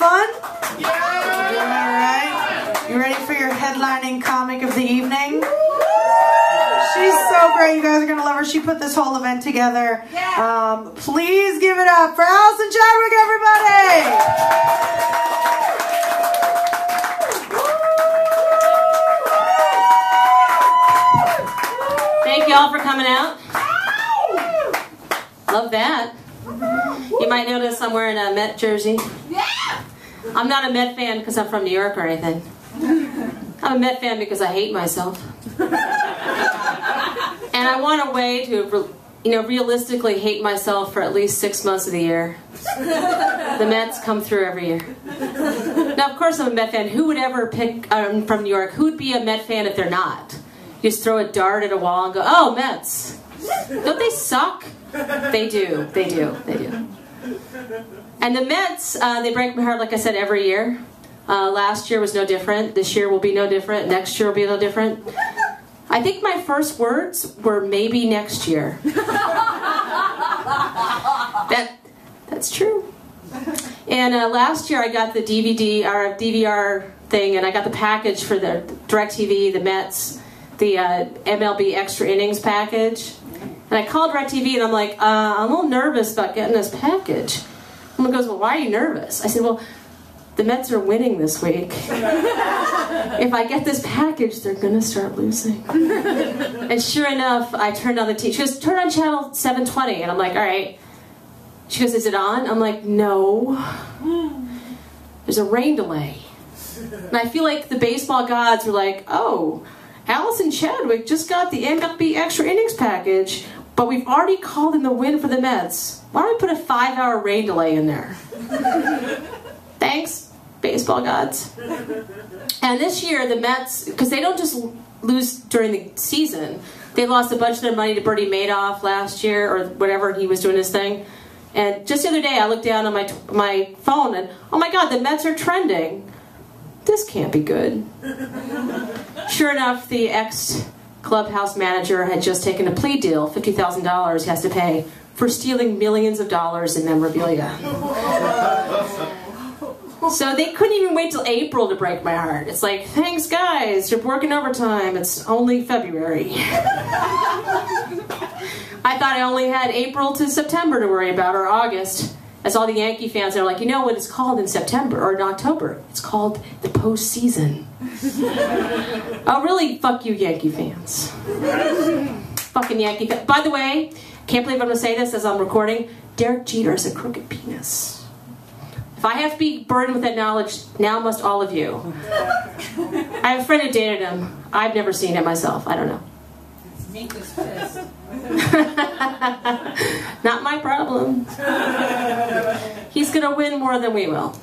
fun? Yeah! All right. You ready for your headlining comic of the evening? She's so great. You guys are going to love her. She put this whole event together. Yeah. Please give it up for Alyson Chadwick, everybody! Thank you all for coming out. Love that. You might notice I'm wearing a Met jersey. Yeah. I'm not a Met fan because I'm from New York or anything. I'm a Met fan because I hate myself. And I want a way to, realistically hate myself for at least 6 months of the year. The Mets come through every year. Now, of course I'm a Met fan. Who would ever pick, from New York, who would be a Met fan if they're not? You just throw a dart at a wall and go, oh, Mets. Don't they suck? They do. They do. They do. And the Mets, they break my heart, like I said, every year. Last year was no different. This year will be no different. Next year will be no different. I think my first words were maybe next year. That's true. And last year I got the DVR thing, and I got the package for the DirecTV, the Mets, the MLB Extra Innings package. And I called DirecTV and I'm like, I'm a little nervous about getting this package. Someone goes, well, why are you nervous? I said, well, the Mets are winning this week. If I get this package, they're going to start losing. And sure enough, I turned on the TV. She goes, turn on channel 720. And I'm like, all right. She goes, is it on? I'm like, no. There's a rain delay. And I feel like the baseball gods were like, oh, Alyson Chadwick just got the MLB Extra Innings package, but we've already called in the win for the Mets. Why don't we put a 5-hour rain delay in there? Thanks, baseball gods. And this year, the Mets, because they don't just lose during the season, they lost a bunch of their money to Bernie Madoff last year, or whatever, he was doing his thing. And just the other day, I looked down on my phone and, oh my God, the Mets are trending. This can't be good. Sure enough, the ex-clubhouse manager had just taken a plea deal, $50,000 he has to pay, for stealing millions of dollars in memorabilia. So they couldn't even wait till April to break my heart. It's like, thanks guys, you're working overtime, it's only February. I thought I only had April to September to worry about, or August. As all the Yankee fans are like, you know what it's called in September or in October? It's called the postseason. Oh, really? Fuck you, Yankee fans. Fucking Yankee fans. By the way, can't believe I'm going to say this as I'm recording. Derek Jeter is a crooked penis. If I have to be burdened with that knowledge, now must all of you. I have a friend who dated him. I've never seen it myself. I don't know. Mink is pissed. Not my problem. He's gonna win more than we will.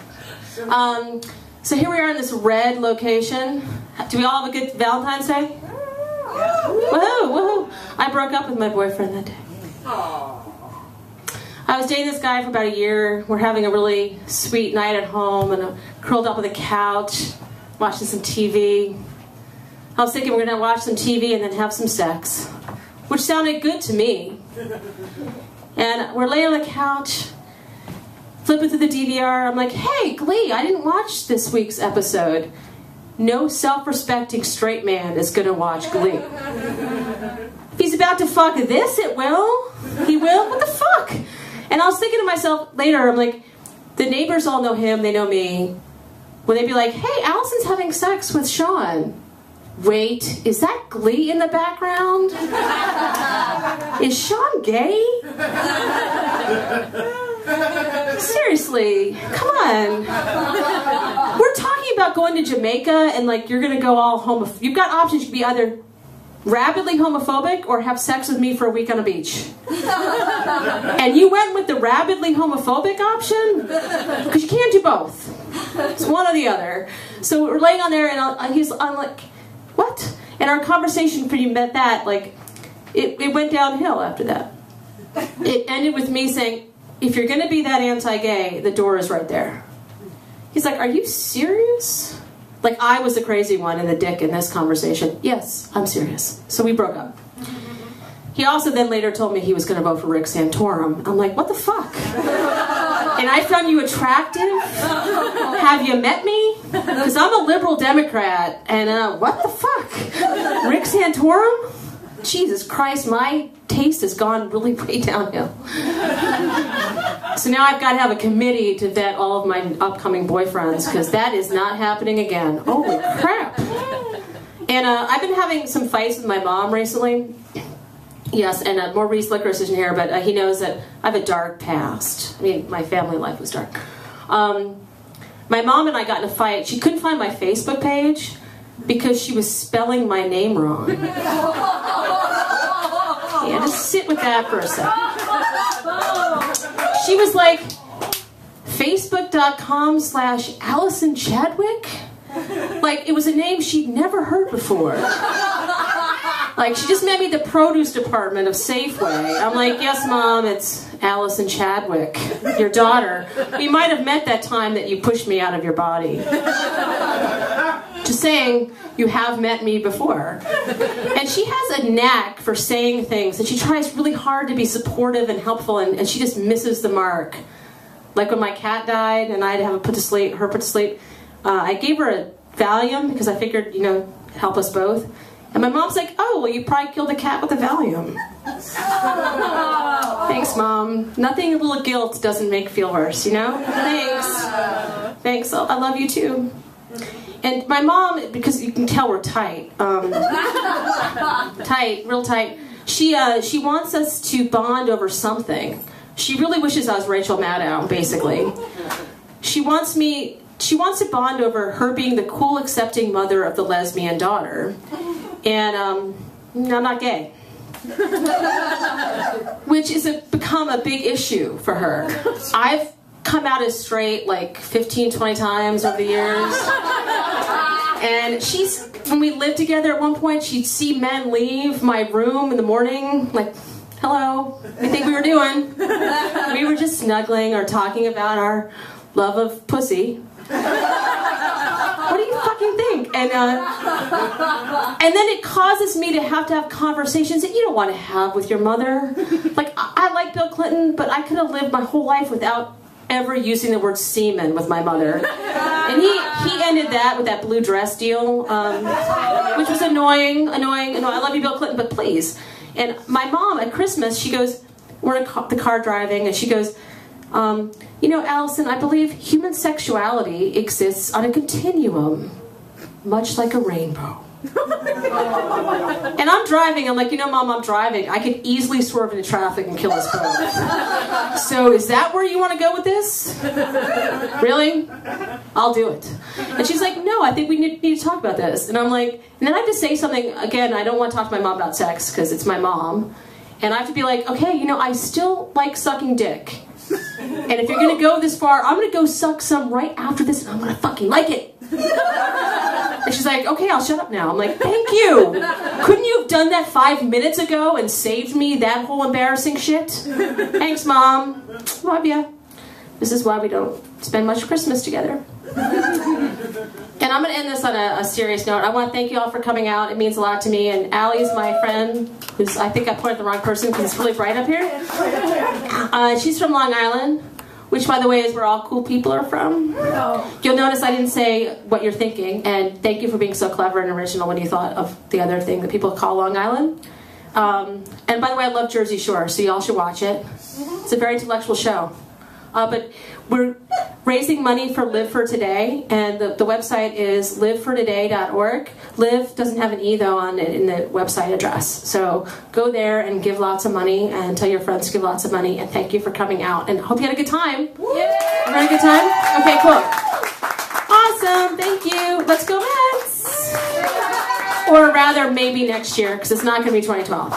So here we are in this red location. Do we all have a good Valentine's Day? Woohoo, woohoo. I broke up with my boyfriend that day. I was dating this guy for about a year. We're having a really sweet night at home, and I'm curled up on the couch, watching some TV. I was thinking we're gonna watch some TV and then have some sex, which sounded good to me. And we're laying on the couch, flipping through the DVR. I'm like, hey, Glee, I didn't watch this week's episode. No self-respecting straight man is gonna watch Glee. If he's about to fuck this, it will. He will? What the fuck? And I was thinking to myself later, I'm like, the neighbors all know him, they know me. Will they be like, hey, Allison's having sex with Sean? Wait, is that Glee in the background? Is Sean gay? Seriously, come on. We're talking about going to Jamaica and like you're gonna go all homophobic. You've got options. You can be either rabidly homophobic or have sex with me for a week on a beach. And you went with the rabidly homophobic option? Because you can't do both. It's one or the other. So we're laying on there and I'm like, what? And our conversation pretty met that, like, it went downhill after that. It ended with me saying, if you're gonna be that anti-gay, the door is right there. He's like, are you serious? Like I was the crazy one and the dick in this conversation. Yes, I'm serious. So we broke up. He also then later told me he was gonna vote for Rick Santorum. I'm like, what the fuck? And I found you attractive? Have you met me? Because I'm a liberal Democrat, and what the fuck? Rick Santorum? Jesus Christ, my taste has gone really way downhill. So now I've got to have a committee to vet all of my upcoming boyfriends, because that is not happening again. Holy crap. And I've been having some fights with my mom recently. Yes, and Maurice Licorice isn't here, but he knows that I have a dark past. I mean, my family life was dark. My mom and I got in a fight. She couldn't find my Facebook page because she was spelling my name wrong. Yeah, just sit with that for a second. She was like, Facebook.com/Alyson Chadwick? Like, it was a name she'd never heard before. Like, she just met me at the produce department of Safeway. I'm like, yes, Mom, it's Alyson Chadwick, your daughter. We might have met that time that you pushed me out of your body. Just saying, you have met me before. And she has a knack for saying things, and she tries really hard to be supportive and helpful, and she just misses the mark. Like when my cat died, and I had to have her put to sleep, I gave her a Valium, because I figured, you know, help us both. And my mom's like, oh, well, you probably killed a cat with a Valium. Thanks, Mom. Nothing a little guilt doesn't make feel worse, you know? Thanks. Thanks. I love you, too. And my mom, because you can tell we're tight. Tight, real tight. She wants us to bond over something. She really wishes I was Rachel Maddow, basically. She wants to bond over her being the cool, accepting mother of the lesbian daughter. And I'm not gay. Which has become a big issue for her. I've come out as straight like 15, 20 times over the years. And when we lived together at one point, she'd see men leave my room in the morning, like, hello, what do you think we were doing? We were just snuggling or talking about our love of pussy. What do you fucking think? And then it causes me to have conversations that you don't want to have with your mother. Like, I like Bill Clinton, but I could have lived my whole life without ever using the word semen with my mother. And he ended that with that blue dress deal, which was annoying. I love you, Bill Clinton, but please. And my mom at Christmas, she goes, we're in the car driving, and she goes, you know, Alyson, I believe human sexuality exists on a continuum, much like a rainbow. And I'm driving, I'm like, you know, Mom, I'm driving. I could easily swerve into traffic and kill us both. So is that where you want to go with this? Really? I'll do it. And she's like, no, I think we need to talk about this. And I'm like, and then I have to say something, again, I don't want to talk to my mom about sex because it's my mom. And I have to be like, okay, you know, I still like sucking dick. And if you're going to go this far, I'm going to go suck some right after this, and I'm going to fucking like it. And she's like, okay, I'll shut up now. I'm like, thank you. Couldn't you have done that 5 minutes ago and saved me that whole embarrassing shit? Thanks, Mom. Love ya. This is why we don't spend much Christmas together. And I'm going to end this on a serious note. I want to thank you all for coming out. It means a lot to me. And Allie's my friend, who's, I think I pointed the wrong person because it's really bright up here. She's from Long Island, which, by the way, is where all cool people are from. You'll notice I didn't say what you're thinking. And thank you for being so clever and original when you thought of the other thing that people call Long Island. And by the way, I love Jersey Shore, so y'all should watch it. It's a very intellectual show. But we're raising money for Live for Today, and the website is livefortoday.org. Live doesn't have an E, though, on it in the website address. So go there and give lots of money, and tell your friends to give lots of money, and thank you for coming out, and hope you had a good time. Yeah. You had a good time? Okay, cool. Awesome, thank you. Let's go Mets! Or rather, maybe next year, because it's not going to be 2012.